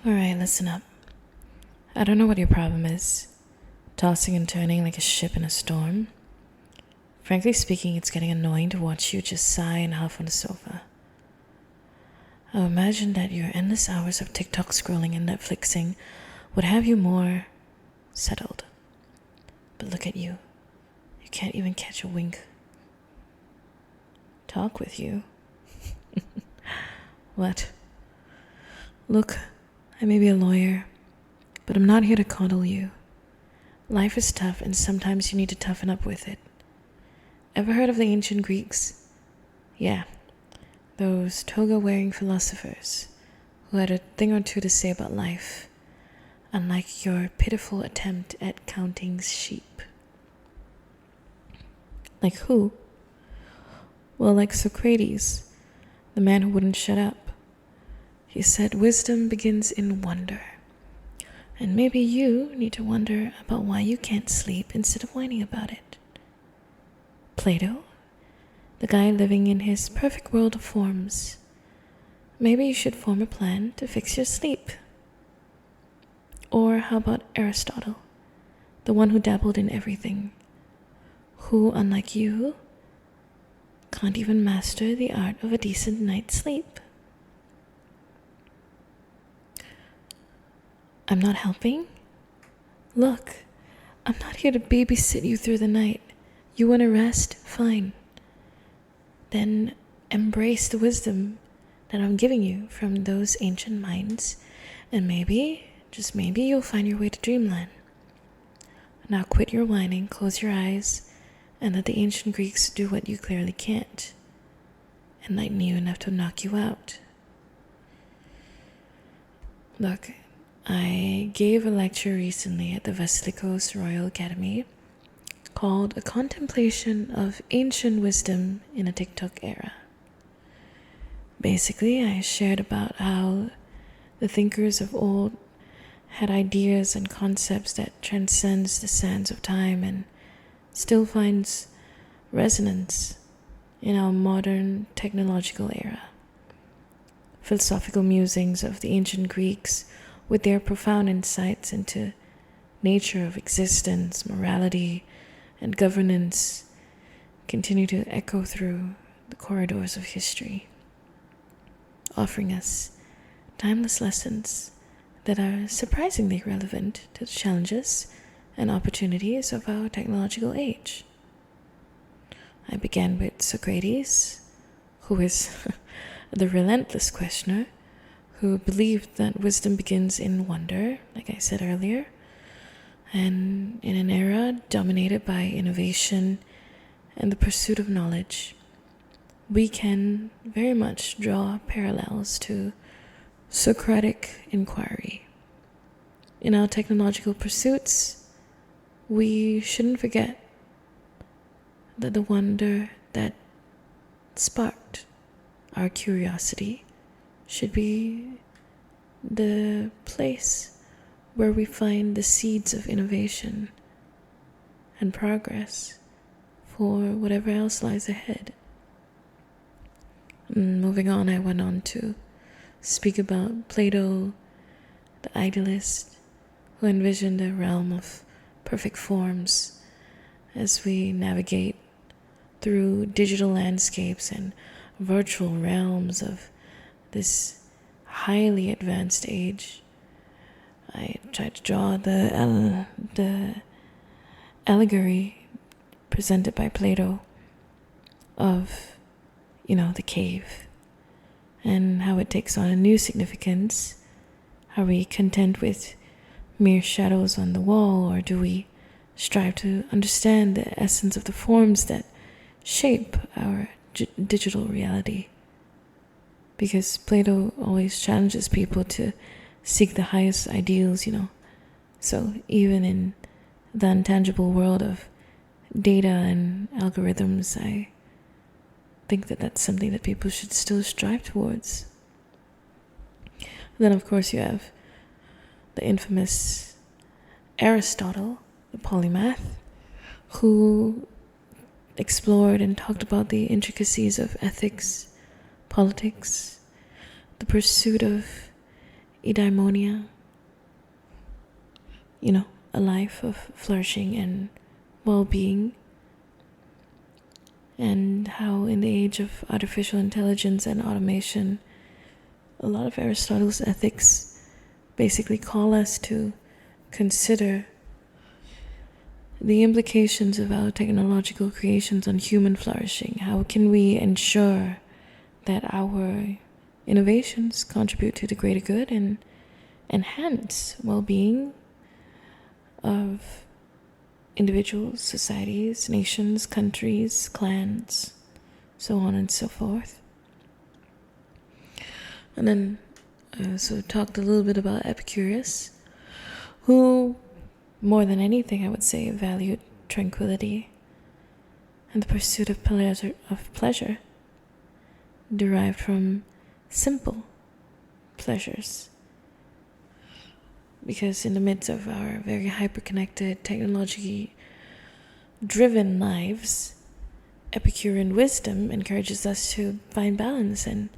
Alright, listen up. I don't know what your problem is. Tossing and turning like a ship in a storm. Frankly speaking, it's getting annoying to watch you just sigh and huff on the sofa. I imagine that your endless hours of TikTok scrolling and Netflixing would have you more settled. But look at you. You can't even catch a wink. Talk with you. What? Look, I may be a lawyer, but I'm not here to coddle you. Life is tough, and sometimes you need to toughen up with it. Ever heard of the ancient Greeks? Yeah, those toga-wearing philosophers who had a thing or two to say about life, unlike your pitiful attempt at counting sheep. Like who? Well, like Socrates, the man who wouldn't shut up. He said wisdom begins in wonder. And maybe you need to wonder about why you can't sleep instead of whining about it. Plato, the guy living in his perfect world of forms. Maybe you should form a plan to fix your sleep. Or how about Aristotle, the one who dabbled in everything, who, unlike you, can't even master the art of a decent night's sleep. I'm not helping? Look, I'm not here to babysit you through the night. You want to rest? Fine. Then embrace the wisdom that I'm giving you from those ancient minds, and maybe, just maybe, you'll find your way to dreamland. Now quit your whining, close your eyes, and let the ancient Greeks do what you clearly can't. Enlighten you enough to knock you out. Look, I gave a lecture recently at the Vasilikos Royal Academy called A Contemplation of Ancient Wisdom in a TikTok Era. Basically, I shared about how the thinkers of old had ideas and concepts that transcends the sands of time and still finds resonance in our modern technological era. Philosophical musings of the ancient Greeks with their profound insights into nature of existence, morality, and governance continue to echo through the corridors of history, offering us timeless lessons that are surprisingly relevant to the challenges and opportunities of our technological age. I began with Socrates, who is the relentless questioner, who believed that wisdom begins in wonder, like I said earlier, and in an era dominated by innovation and the pursuit of knowledge, we can very much draw parallels to Socratic inquiry. In our technological pursuits, we shouldn't forget that the wonder that sparked our curiosity should be the place where we find the seeds of innovation and progress for whatever else lies ahead. Moving on, I went on to speak about Plato, the idealist, who envisioned a realm of perfect forms as we navigate through digital landscapes and virtual realms of this highly advanced age. I tried to draw the allegory presented by Plato of, the cave, and how it takes on a new significance. Are we content with mere shadows on the wall, or do we strive to understand the essence of the forms that shape our digital reality? Because Plato always challenges people to seek the highest ideals, So even in the intangible world of data and algorithms, I think that that's something that people should still strive towards. Then, of course, you have the infamous Aristotle, the polymath, who explored and talked about the intricacies of ethics, politics, the pursuit of eudaimonia, a life of flourishing and well-being, and how in the age of artificial intelligence and automation, a lot of Aristotle's ethics basically call us to consider the implications of our technological creations on human flourishing. How can we ensure that our innovations contribute to the greater good and enhance well-being of individuals, societies, nations, countries, clans, so on and so forth. And then I also talked a little bit about Epicurus, who, more than anything, I would say, valued tranquility and the pursuit of pleasure derived from simple pleasures. Because in the midst of our very hyper-connected, technology-driven lives, Epicurean wisdom encourages us to find balance and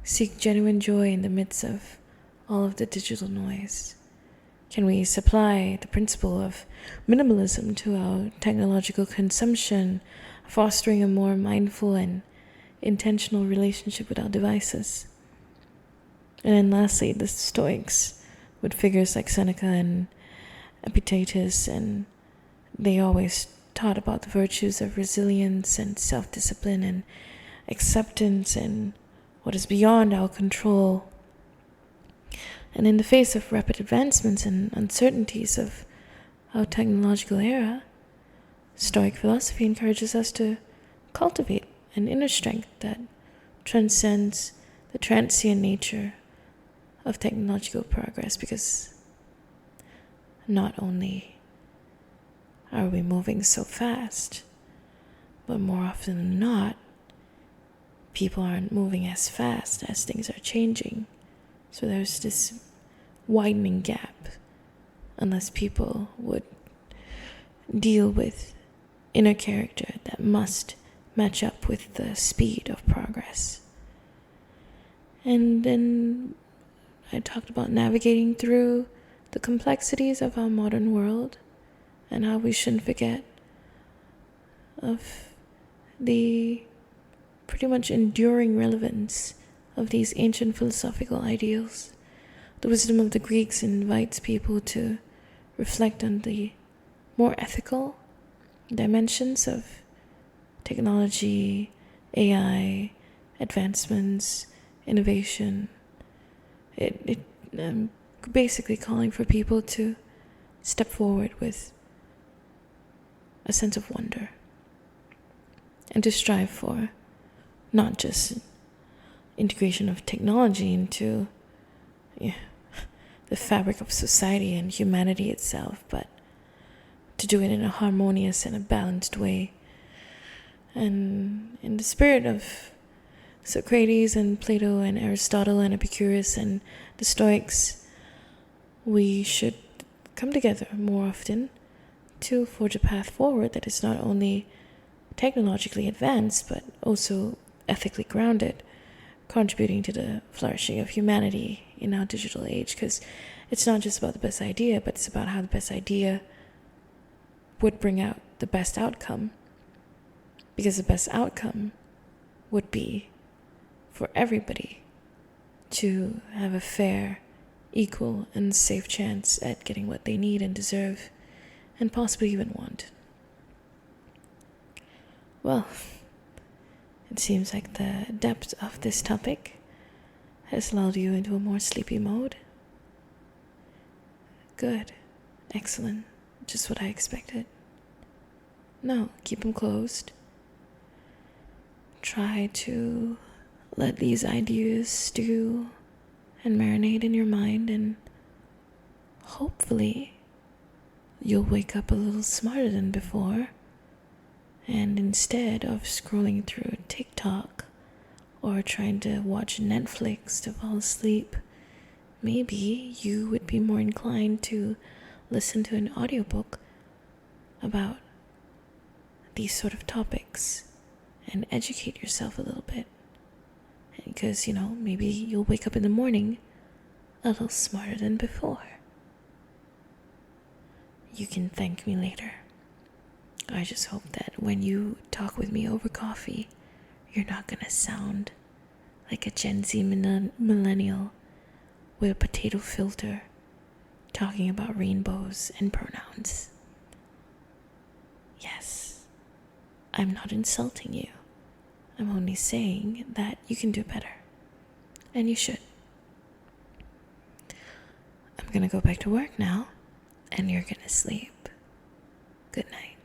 seek genuine joy in the midst of all of the digital noise. Can we supply the principle of minimalism to our technological consumption, fostering a more mindful and intentional relationship with our devices? And then lastly, the Stoics, with figures like Seneca and Epictetus, and they always taught about the virtues of resilience and self-discipline and acceptance and what is beyond our control. And in the face of rapid advancements and uncertainties of our technological era, Stoic philosophy encourages us to cultivate an inner strength that transcends the transient nature of technological progress, because not only are we moving so fast, but more often than not, people aren't moving as fast as things are changing. So there's this widening gap unless people would deal with inner character that must match up with the speed of progress. And then I talked about navigating through the complexities of our modern world and how we shouldn't forget of the pretty much enduring relevance of these ancient philosophical ideals. The wisdom of the Greeks invites people to reflect on the more ethical dimensions of technology, AI, advancements, innovation. It basically calling for people to step forward with a sense of wonder and to strive for not just integration of technology into the fabric of society and humanity itself, but to do it in a harmonious and a balanced way. And in the spirit of Socrates and Plato and Aristotle and Epicurus and the Stoics, we should come together more often to forge a path forward that is not only technologically advanced but also ethically grounded, contributing to the flourishing of humanity in our digital age. Because it's not just about the best idea, but it's about how the best idea would bring out the best outcome. Because the best outcome would be for everybody to have a fair, equal, and safe chance at getting what they need and deserve, and possibly even want. Well, it seems like the depth of this topic has lulled you into a more sleepy mode. Good. Excellent. Just what I expected. No, keep them closed. Try to let these ideas stew and marinate in your mind, and hopefully you'll wake up a little smarter than before, and instead of scrolling through TikTok or trying to watch Netflix to fall asleep, maybe you would be more inclined to listen to an audiobook about these sort of topics and educate yourself a little bit. Because, maybe you'll wake up in the morning a little smarter than before. You can thank me later. I just hope that when you talk with me over coffee, you're not gonna sound like a Gen Z millennial with a potato filter talking about rainbows and pronouns. Yes, I'm not insulting you. I'm only saying that you can do better. And you should. I'm gonna go back to work now, and you're gonna sleep. Good night.